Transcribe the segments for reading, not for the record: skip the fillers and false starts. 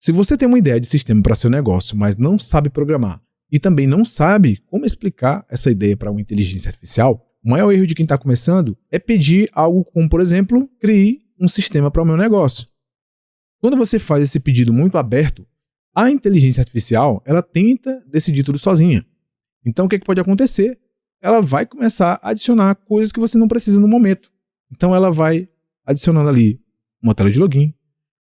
Se você tem uma ideia de sistema para seu negócio, mas não sabe programar e também não sabe como explicar essa ideia para uma inteligência artificial, o maior erro de quem está começando é pedir algo como, por exemplo, crie um sistema para o meu negócio. Quando você faz esse pedido muito aberto, a inteligência artificial ela tenta decidir tudo sozinha. Então o que pode acontecer? Ela vai começar a adicionar coisas que você não precisa no momento. Então ela vai adicionando ali uma tela de login,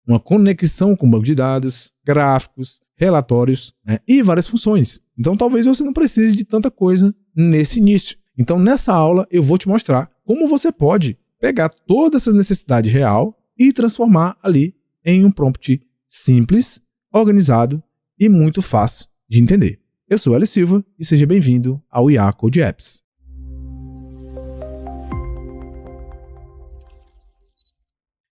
uma conexão com banco de dados, gráficos, relatórios, né, e várias funções. Então talvez você não precise de tanta coisa nesse início. Então nessa aula eu vou te mostrar como você pode pegar toda essa necessidade real e transformar ali em um prompt simples, organizado e muito fácil de entender. Eu sou Hélio Silva e seja bem-vindo ao IA Code Apps.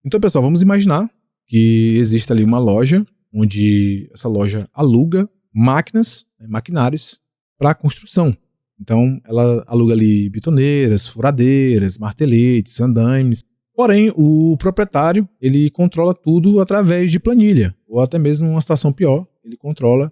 Então, pessoal, vamos imaginar que existe ali uma loja, onde essa loja aluga máquinas, maquinários para construção. Então, ela aluga ali betoneiras, furadeiras, marteletes, andaimes. Porém, o proprietário, ele controla tudo através de planilha, ou até mesmo uma situação pior, ele controla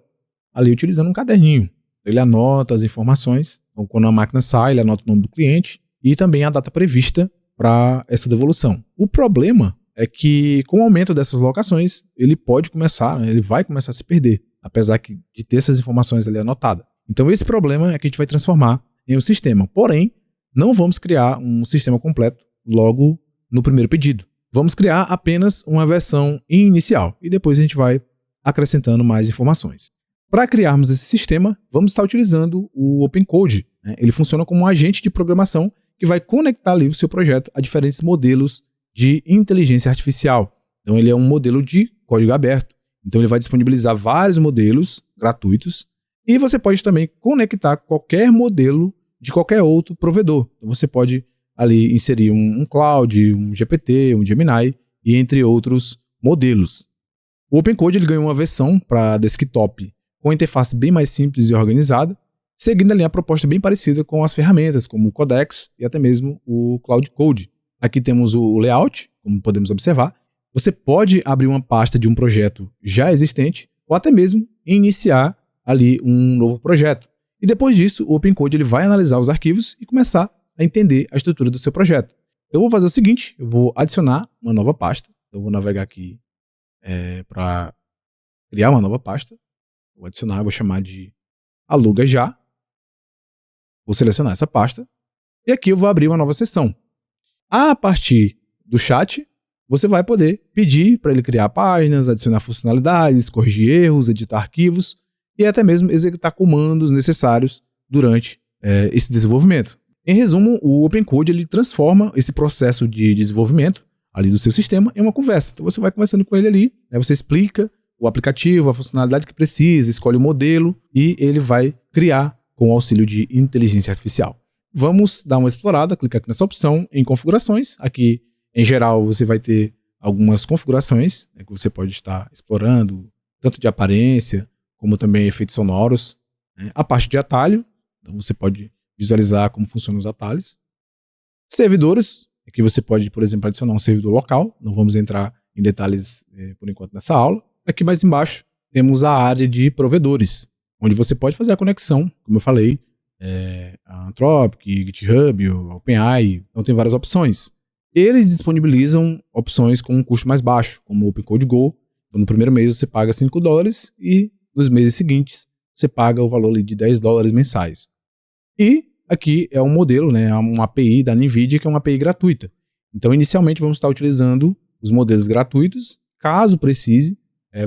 ali utilizando um caderninho. Ele anota as informações, então quando a máquina sai, ele anota o nome do cliente e também a data prevista para essa devolução. O problema é que com o aumento dessas locações, ele vai começar a se perder, apesar de ter essas informações ali anotadas. Então esse problema é que a gente vai transformar em um sistema. Porém, não vamos criar um sistema completo logo no primeiro pedido. Vamos criar apenas uma versão inicial e depois a gente vai acrescentando mais informações. Para criarmos esse sistema, vamos estar utilizando o OpenCode. Ele funciona como um agente de programação que vai conectar ali o seu projeto a diferentes modelos de inteligência artificial. Então ele é um modelo de código aberto. Então ele vai disponibilizar vários modelos gratuitos e você pode também conectar qualquer modelo de qualquer outro provedor. Então você pode ali inserir um Cloud, um GPT, um Gemini e entre outros modelos. O OpenCode ele ganhou uma versão para desktop com interface bem mais simples e organizada, seguindo ali a proposta bem parecida com as ferramentas como o Codex e até mesmo o Cloud Code. Aqui temos o layout, como podemos observar. Você pode abrir uma pasta de um projeto já existente ou até mesmo iniciar ali um novo projeto. E depois disso, o OpenCode ele vai analisar os arquivos e começar a entender a estrutura do seu projeto. Então, eu vou fazer o seguinte, eu vou adicionar uma nova pasta. Eu vou navegar aqui para criar uma nova pasta. Vou adicionar, vou chamar de Aluga Já. Vou selecionar essa pasta. E aqui eu vou abrir uma nova seção. A partir do chat, você vai poder pedir para ele criar páginas, adicionar funcionalidades, corrigir erros, editar arquivos e até mesmo executar comandos necessários durante esse desenvolvimento. Em resumo, o OpenCode ele transforma esse processo de desenvolvimento ali do seu sistema em uma conversa. Então você vai conversando com ele ali, você explica o aplicativo, a funcionalidade que precisa, escolhe o modelo e ele vai criar com o auxílio de inteligência artificial. Vamos dar uma explorada, clicar aqui nessa opção em configurações. Aqui, em geral, você vai ter algumas configurações que você pode estar explorando, tanto de aparência como também efeitos sonoros. A parte de atalho, então você pode visualizar como funcionam os atalhos. Servidores, aqui você pode, por exemplo, adicionar um servidor local. Não vamos entrar em detalhes por enquanto nessa aula. Aqui mais embaixo temos a área de provedores, onde você pode fazer a conexão, como eu falei, a Anthropic, GitHub, o OpenAI, então tem várias opções. Eles disponibilizam opções com um custo mais baixo, como o OpenCode Go. Então, no primeiro mês você paga $5 e nos meses seguintes você paga o valor ali de $10 mensais. E aqui é um modelo, uma API da NVIDIA, que é uma API gratuita. Então, inicialmente vamos estar utilizando os modelos gratuitos. Caso precise,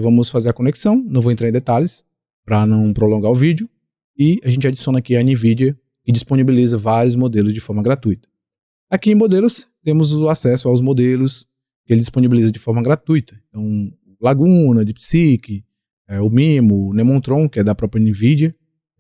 vamos fazer a conexão. Não vou entrar em detalhes para não prolongar o vídeo. E a gente adiciona aqui a NVIDIA, que disponibiliza vários modelos de forma gratuita. Aqui em modelos, temos o acesso aos modelos que ele disponibiliza de forma gratuita. Então, Laguna, DeepSeek, o Mimo, o Nemontron, que é da própria NVIDIA,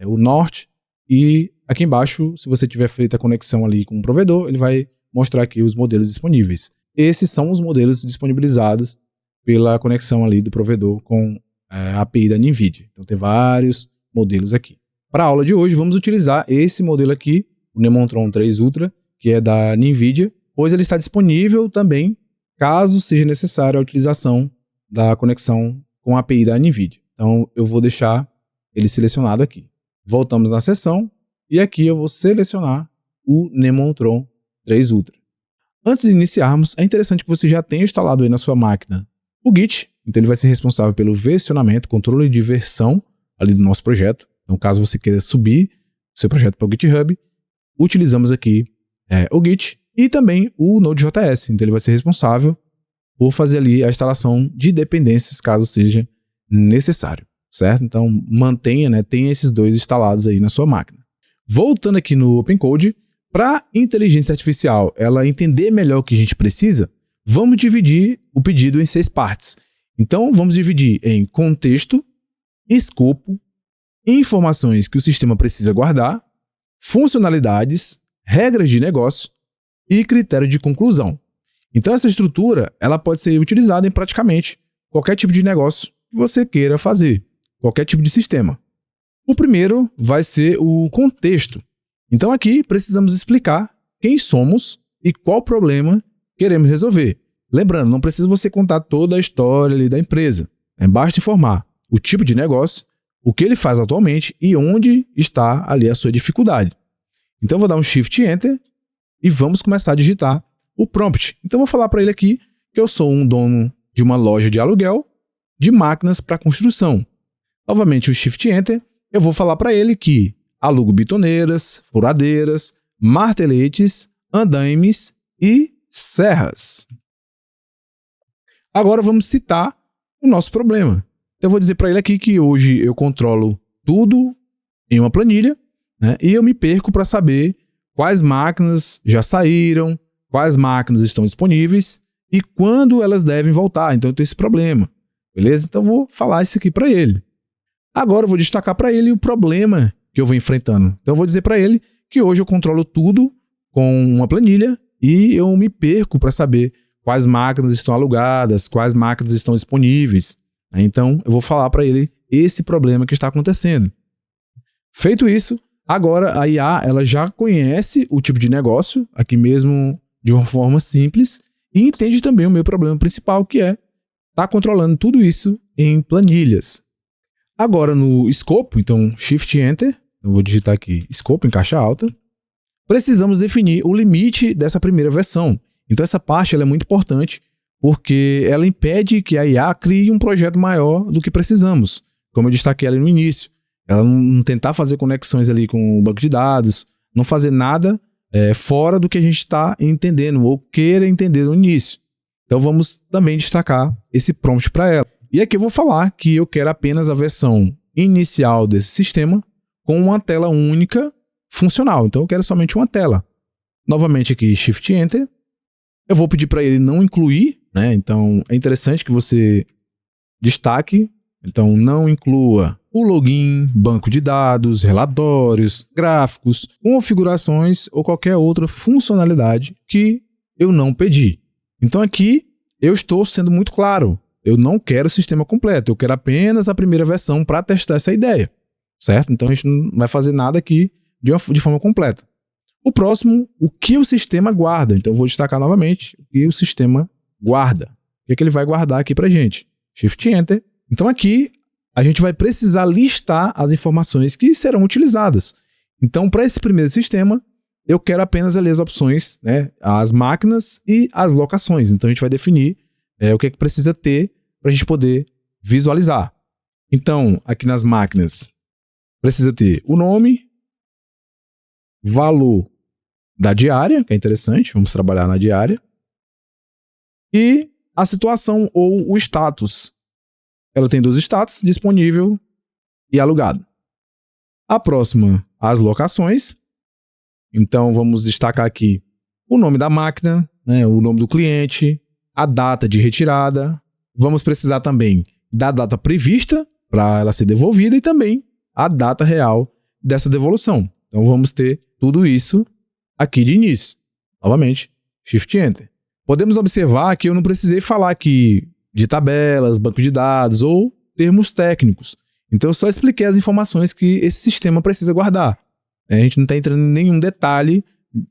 o Norte. E aqui embaixo, se você tiver feito a conexão ali com o provedor, ele vai mostrar aqui os modelos disponíveis. Esses são os modelos disponibilizados pela conexão ali do provedor com a API da NVIDIA. Então, tem vários modelos aqui. Para a aula de hoje, vamos utilizar esse modelo aqui, o Nemontron 3 Ultra, que é da NVIDIA, pois ele está disponível também, caso seja necessária a utilização da conexão com a API da NVIDIA. Então, eu vou deixar ele selecionado aqui. Voltamos na seção e aqui eu vou selecionar o Nemotron 3 Ultra. Antes de iniciarmos, é interessante que você já tenha instalado aí na sua máquina o Git. Então, ele vai ser responsável pelo versionamento, controle de versão ali do nosso projeto. Então, caso você queira subir o seu projeto para o GitHub, utilizamos aqui o Git e também o Node.js. Então, ele vai ser responsável por fazer ali a instalação de dependências, caso seja necessário, certo? Então, mantenha, né, tenha esses dois instalados aí na sua máquina. Voltando aqui no OpenCode, para a inteligência artificial ela entender melhor o que a gente precisa, vamos dividir o pedido em 6 partes. Então, vamos dividir em contexto, escopo, informações que o sistema precisa guardar, funcionalidades, regras de negócio e critério de conclusão. Então, essa estrutura ela pode ser utilizada em praticamente qualquer tipo de negócio que você queira fazer, qualquer tipo de sistema. O primeiro vai ser o contexto. Então, aqui precisamos explicar quem somos e qual problema queremos resolver. Lembrando, não precisa você contar toda a história ali da empresa. Basta informar o tipo de negócio, o que ele faz atualmente e onde está ali a sua dificuldade. Então, vou dar um Shift Enter e vamos começar a digitar o prompt. Então, vou falar para ele aqui que eu sou um dono de uma loja de aluguel de máquinas para construção. Novamente, o Shift Enter, eu vou falar para ele que alugo bitoneiras, furadeiras, marteletes, andaimes e serras. Agora vamos citar o nosso problema. Eu vou dizer para ele aqui que hoje eu controlo tudo em uma planilha, né, e eu me perco para saber quais máquinas já saíram, quais máquinas estão disponíveis e quando elas devem voltar. Então eu tenho esse problema, beleza? Então eu vou falar isso aqui para ele. Agora eu vou destacar para ele o problema que eu vou enfrentando. Então eu vou dizer para ele que hoje eu controlo tudo com uma planilha e eu me perco para saber quais máquinas estão alugadas, quais máquinas estão disponíveis. Então eu vou falar para ele esse problema que está acontecendo. Feito isso, agora a IA ela já conhece o tipo de negócio, aqui mesmo de uma forma simples, e entende também o meu problema principal, que é estar controlando tudo isso em planilhas. Agora no escopo, então Shift Enter, eu vou digitar aqui escopo em caixa alta, precisamos definir o limite dessa primeira versão. Então essa parte ela é muito importante, porque ela impede que a IA crie um projeto maior do que precisamos, como eu destaquei ali no início. Ela não tentar fazer conexões ali com o banco de dados, não fazer nada fora do que a gente está entendendo ou queira entender no início. Então vamos também destacar esse prompt para ela. E aqui eu vou falar que eu quero apenas a versão inicial desse sistema com uma tela única funcional. Então eu quero somente uma tela. Novamente aqui, Shift Enter. Eu vou pedir para ele não incluir, né? Então é interessante que você destaque. Então não inclua o login, banco de dados, relatórios, gráficos, configurações ou qualquer outra funcionalidade que eu não pedi. Então aqui eu estou sendo muito claro. Eu não quero o sistema completo, eu quero apenas a primeira versão para testar essa ideia, certo? Então a gente não vai fazer nada aqui de forma completa. O próximo, o que o sistema guarda. Então eu vou destacar novamente o que o sistema guarda. O que é que ele vai guardar aqui para a gente? Shift Enter. Então aqui a gente vai precisar listar as informações que serão utilizadas. Então para esse primeiro sistema, eu quero apenas ali as opções, né, as máquinas e as locações. Então a gente vai definir o que é que precisa ter para a gente poder visualizar. Então, aqui nas máquinas, precisa ter o nome, valor da diária, que é interessante, vamos trabalhar na diária, e a situação ou o status. Ela tem 2 status, disponível e alugado. A próxima, as locações. Então, vamos destacar aqui o nome da máquina, né, o nome do cliente, a data de retirada. Vamos precisar também da data prevista para ela ser devolvida e também a data real dessa devolução. Então vamos ter tudo isso aqui de início. Novamente, Shift Enter. Podemos observar que eu não precisei falar aqui de tabelas, banco de dados ou termos técnicos. Então eu só expliquei as informações que esse sistema precisa guardar. A gente não está entrando em nenhum detalhe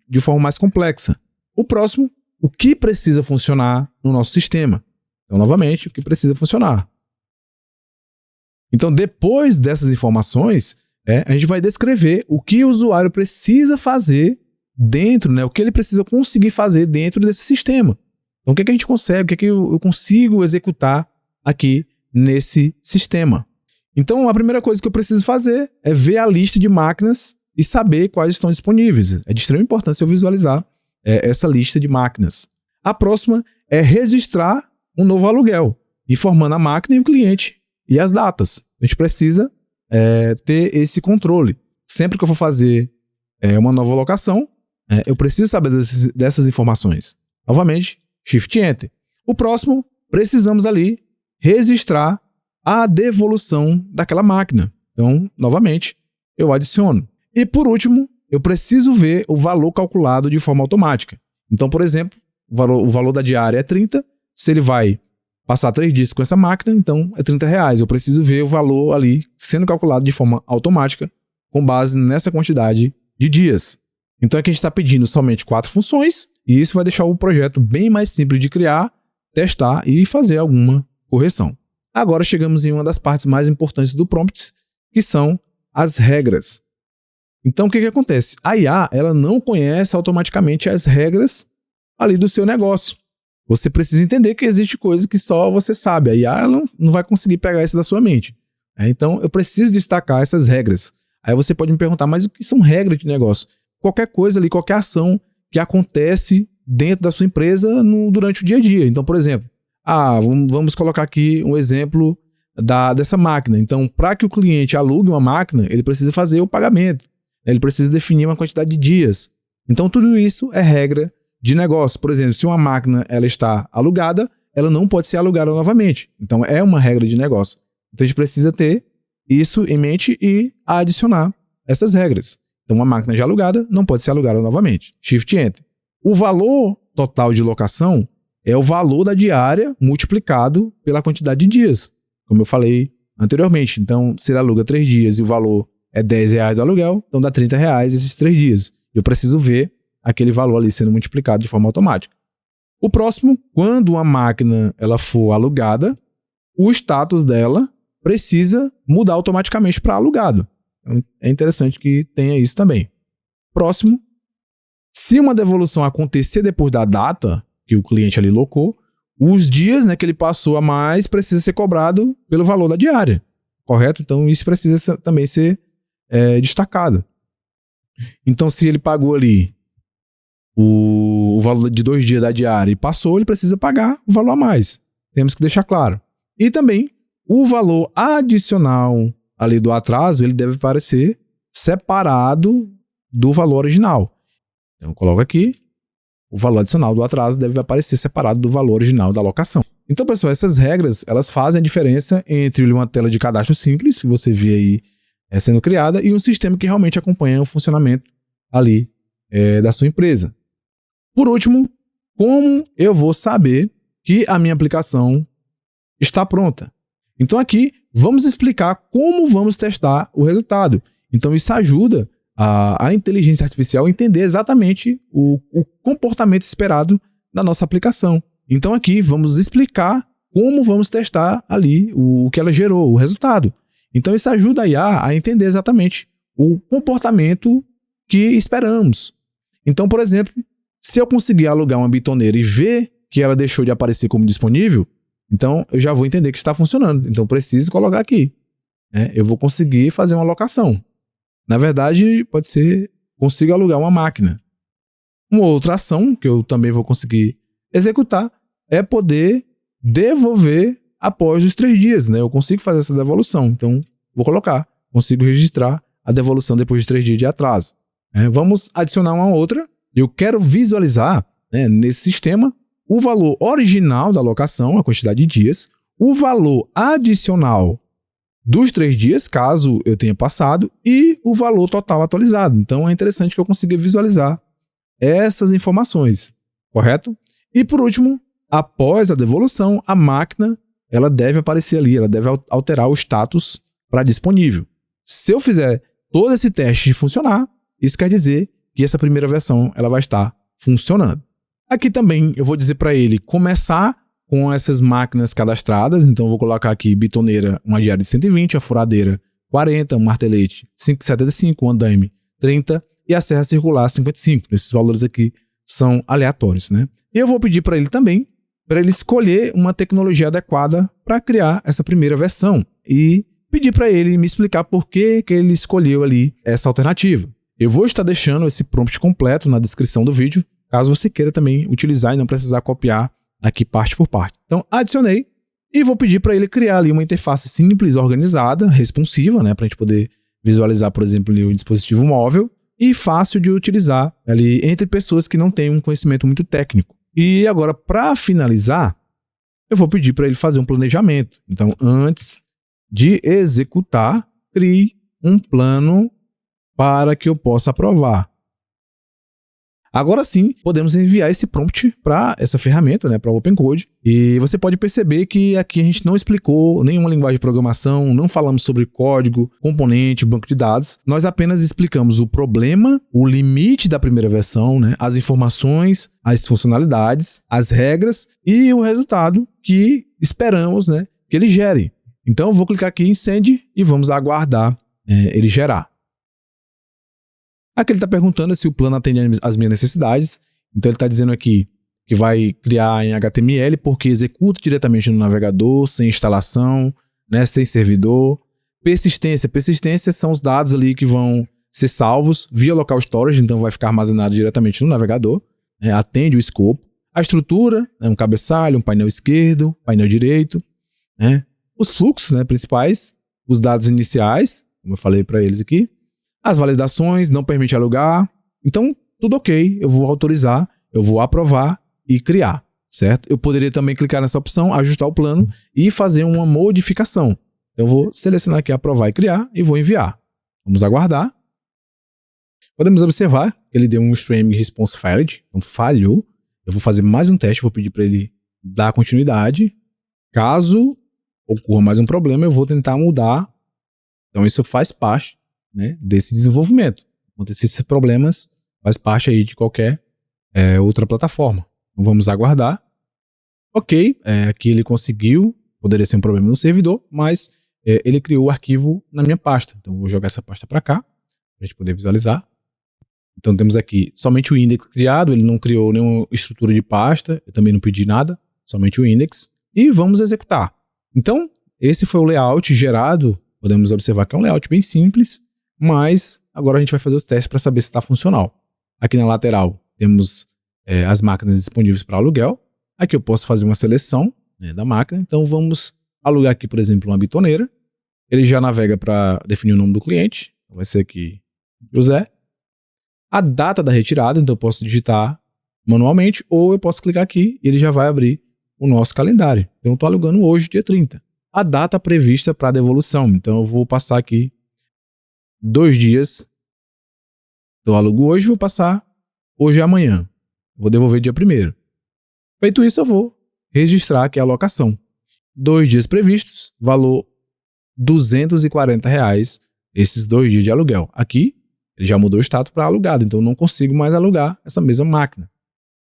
de forma mais complexa. O próximo, o que precisa funcionar no nosso sistema. Então, novamente, o que precisa funcionar. Então, depois dessas informações, a gente vai descrever o que o usuário precisa fazer dentro, né? O que ele precisa conseguir fazer dentro desse sistema. Então, o que é que a gente consegue, o que é que eu consigo executar aqui nesse sistema. Então, a primeira coisa que eu preciso fazer é ver a lista de máquinas e saber quais estão disponíveis. É de extrema importância eu visualizar essa lista de máquinas. A próxima é registrar um novo aluguel, informando a máquina e o cliente e as datas. A gente precisa ter esse controle. Sempre que eu for fazer uma nova locação, eu preciso saber dessas informações. Novamente, Shift Enter. O próximo, precisamos ali registrar a devolução daquela máquina. Então, novamente, eu adiciono. E por último, eu preciso ver o valor calculado de forma automática. Então, por exemplo, o valor da diária é 30. Se ele vai passar 3 dias com essa máquina, então é R$30. Eu preciso ver o valor ali sendo calculado de forma automática com base nessa quantidade de dias. Então aqui a gente está pedindo somente 4 funções e isso vai deixar o projeto bem mais simples de criar, testar e fazer alguma correção. Agora chegamos em uma das partes mais importantes do prompt, que são as regras. Então o que acontece? A IA ela não conhece automaticamente as regras ali do seu negócio. Você precisa entender que existe coisa que só você sabe. A IA ela não vai conseguir pegar isso da sua mente. Então eu preciso destacar essas regras. Aí você pode me perguntar, mas o que são regras de negócio? Qualquer coisa ali, qualquer ação que acontece dentro da sua empresa durante o dia a dia. Então, por exemplo, vamos colocar aqui um exemplo dessa máquina. Então, para que o cliente alugue uma máquina, ele precisa fazer o pagamento. Ele precisa definir uma quantidade de dias. Então, tudo isso é regra de negócio. Por exemplo, se uma máquina ela está alugada, ela não pode ser alugada novamente. Então, é uma regra de negócio. Então, a gente precisa ter isso em mente e adicionar essas regras. Então, uma máquina já alugada não pode ser alugada novamente. Shift Enter. O valor total de locação é o valor da diária multiplicado pela quantidade de dias, como eu falei anteriormente. Então, se ele aluga 3 dias e o valor é R$10 do aluguel, então dá R$30 esses 3 dias. Eu preciso ver aquele valor ali sendo multiplicado de forma automática. O próximo, quando uma máquina ela for alugada, o status dela precisa mudar automaticamente para alugado. Então, é interessante que tenha isso também. Próximo, se uma devolução acontecer depois da data que o cliente ali locou, os dias, né, que ele passou a mais precisa ser cobrado pelo valor da diária, correto? Então isso precisa também ser destacado. Então se ele pagou ali o valor de 2 dias da diária e passou, ele precisa pagar o valor a mais. Temos que deixar claro. E também o valor adicional ali do atraso, ele deve aparecer separado do valor original. Então eu coloco aqui, o valor adicional do atraso deve aparecer separado do valor original da locação. Então, pessoal, essas regras, elas fazem a diferença entre uma tela de cadastro simples, que você vê aí sendo criada, e um sistema que realmente acompanha o funcionamento ali da sua empresa. Por último, como eu vou saber que a minha aplicação está pronta? Então aqui, vamos explicar como vamos testar o resultado. Então isso ajuda a inteligência artificial a entender exatamente o comportamento esperado da nossa aplicação. Então aqui vamos explicar como vamos testar ali o que ela gerou, o resultado. Então isso ajuda a IA a entender exatamente o comportamento que esperamos. Então, por exemplo, se eu conseguir alugar uma bitoneira e ver que ela deixou de aparecer como disponível, então eu já vou entender que está funcionando. Então preciso colocar aqui. Eu vou conseguir fazer uma locação. Na verdade, pode ser consigo alugar uma máquina. Uma outra ação que eu também vou conseguir executar é poder devolver após os 3 dias. Eu consigo fazer essa devolução. Então, vou colocar. Consigo registrar a devolução depois de 3 dias de atraso. Vamos adicionar uma outra. Eu quero visualizar nesse sistema o valor original da locação, a quantidade de dias, o valor adicional dos 3 dias, caso eu tenha passado, e o valor total atualizado. Então é interessante que eu consiga visualizar essas informações, correto? E por último, após a devolução, a máquina ela deve aparecer ali, ela deve alterar o status para disponível. Se eu fizer todo esse teste de funcionar, isso quer dizer que essa primeira versão ela vai estar funcionando. Aqui também eu vou dizer para ele começar com essas máquinas cadastradas. Então eu vou colocar aqui bitoneira, uma diária de 120, a furadeira 40, um martelete 5,75, um andaime 30 e a serra circular 55. Esses valores aqui são aleatórios, né? E eu vou pedir para ele também, para ele escolher uma tecnologia adequada para criar essa primeira versão e pedir para ele me explicar por que ele escolheu ali essa alternativa. Eu vou estar deixando esse prompt completo na descrição do vídeo, caso você queira também utilizar e não precisar copiar aqui parte por parte. Então, adicionei e vou pedir para ele criar ali uma interface simples, organizada, responsiva, né, para a gente poder visualizar, por exemplo, ali o dispositivo móvel e fácil de utilizar ali entre pessoas que não têm um conhecimento muito técnico. E agora, para finalizar, eu vou pedir para ele fazer um planejamento. Então, antes de executar, crie um plano para que eu possa aprovar. Agora sim, podemos enviar esse prompt para essa ferramenta, né, para o OpenCode. E você pode perceber que aqui a gente não explicou nenhuma linguagem de programação, não falamos sobre código, componente, banco de dados. Nós apenas explicamos o problema, o limite da primeira versão, né, as informações, as funcionalidades, as regras e o resultado que esperamos, né, que ele gere. Então eu vou clicar aqui em Send e vamos aguardar ele gerar. Aqui ele está perguntando se o plano atende às minhas necessidades. Então ele está dizendo aqui que vai criar em HTML porque executa diretamente no navegador, sem instalação, né, sem servidor. Persistência. Persistência são os dados ali que vão ser salvos via local storage, então vai ficar armazenado diretamente no navegador. Atende o escopo. A estrutura, um cabeçalho, um painel esquerdo, painel direito. Os fluxos, né, principais, os dados iniciais, como eu falei para eles aqui. As validações, não permite alugar. Então, tudo ok. Eu vou autorizar, eu vou aprovar e criar, certo? Eu poderia também clicar nessa opção, ajustar o plano e fazer uma modificação. Eu vou selecionar aqui aprovar e criar e vou enviar. Vamos aguardar. Podemos observar que ele deu um string response failed, então falhou. Eu vou fazer mais um teste, vou pedir para ele dar continuidade. Caso ocorra mais um problema, eu vou tentar mudar. Então, isso faz parte, né, desse desenvolvimento. Acontecer esses problemas faz parte aí de qualquer outra plataforma. Então vamos aguardar. Ok, aqui ele conseguiu, poderia ser um problema no servidor, mas ele criou o arquivo na minha pasta. Então vou jogar essa pasta para cá, para a gente poder visualizar. Então temos aqui somente o index criado, ele não criou nenhuma estrutura de pasta, eu também não pedi nada, somente o index. E vamos executar. Então, esse foi o layout gerado. Podemos observar que é um layout bem simples, mas agora a gente vai fazer os testes para saber se está funcional. Aqui na lateral temos as máquinas disponíveis para aluguel. Aqui eu posso fazer uma seleção, né, da máquina. Então vamos alugar aqui, por exemplo, uma bitoneira. Ele já navega para definir o nome do cliente. Vai ser aqui José. A data da retirada, então eu posso digitar manualmente ou eu posso clicar aqui e ele já vai abrir o nosso calendário. Então eu estou alugando hoje, dia 30. A data prevista para devolução. Então eu vou passar aqui 2 dias. Então eu alugo hoje, vou passar hoje e amanhã. Vou devolver dia 1º. Feito isso, eu vou registrar aqui a alocação. 2 dias previstos, valor R$240, esses 2 dias de aluguel. Aqui, ele já mudou o status para alugado, então eu não consigo mais alugar essa mesma máquina.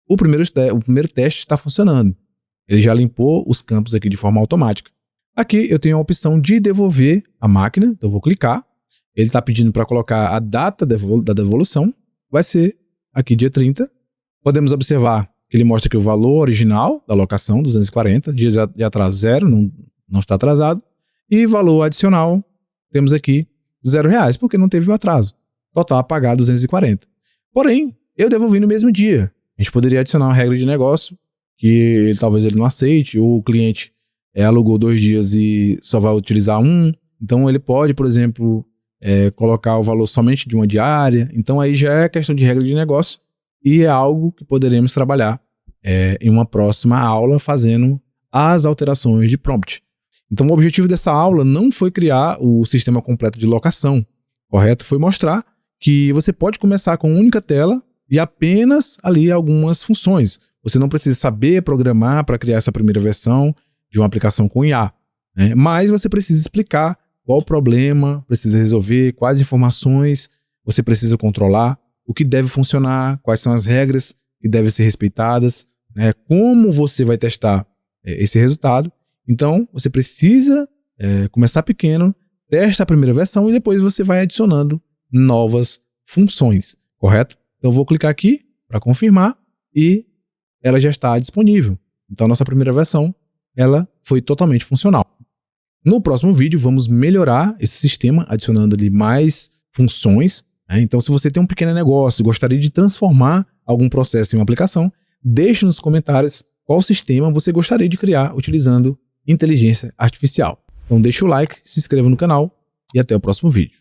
O primeiro teste está funcionando. Ele já limpou os campos aqui de forma automática. Aqui eu tenho a opção de devolver a máquina, então eu vou clicar. Ele está pedindo para colocar a data da devolução, vai ser aqui dia 30. Podemos observar que ele mostra aqui o valor original da alocação, 240, dias de atraso 0, não está atrasado. E valor adicional, temos aqui R$0, porque não teve o atraso. Total a pagar 240. Porém, eu devolvi no mesmo dia. A gente poderia adicionar uma regra de negócio, que talvez ele não aceite, ou o cliente alugou 2 dias e só vai utilizar 1. Então ele pode, por exemplo, colocar o valor somente de uma diária. Então aí já é questão de regra de negócio e é algo que poderemos trabalhar em uma próxima aula fazendo as alterações de prompt. Então o objetivo dessa aula não foi criar o sistema completo de locação, correto? Foi mostrar que você pode começar com uma única tela e apenas ali algumas funções. Você não precisa saber programar para criar essa primeira versão de uma aplicação com IA, né? Mas você precisa explicar qual o problema, precisa resolver, quais informações você precisa controlar, o que deve funcionar, quais são as regras que devem ser respeitadas, né? Como você vai testar esse resultado. Então, você precisa começar pequeno, testa a primeira versão e depois você vai adicionando novas funções, correto? Então, eu vou clicar aqui para confirmar e ela já está disponível. Então, a nossa primeira versão, ela foi totalmente funcional. No próximo vídeo, vamos melhorar esse sistema, adicionando ali mais funções. Então, se você tem um pequeno negócio e gostaria de transformar algum processo em uma aplicação, deixe nos comentários qual sistema você gostaria de criar utilizando inteligência artificial. Então, deixe o like, se inscreva no canal e até o próximo vídeo.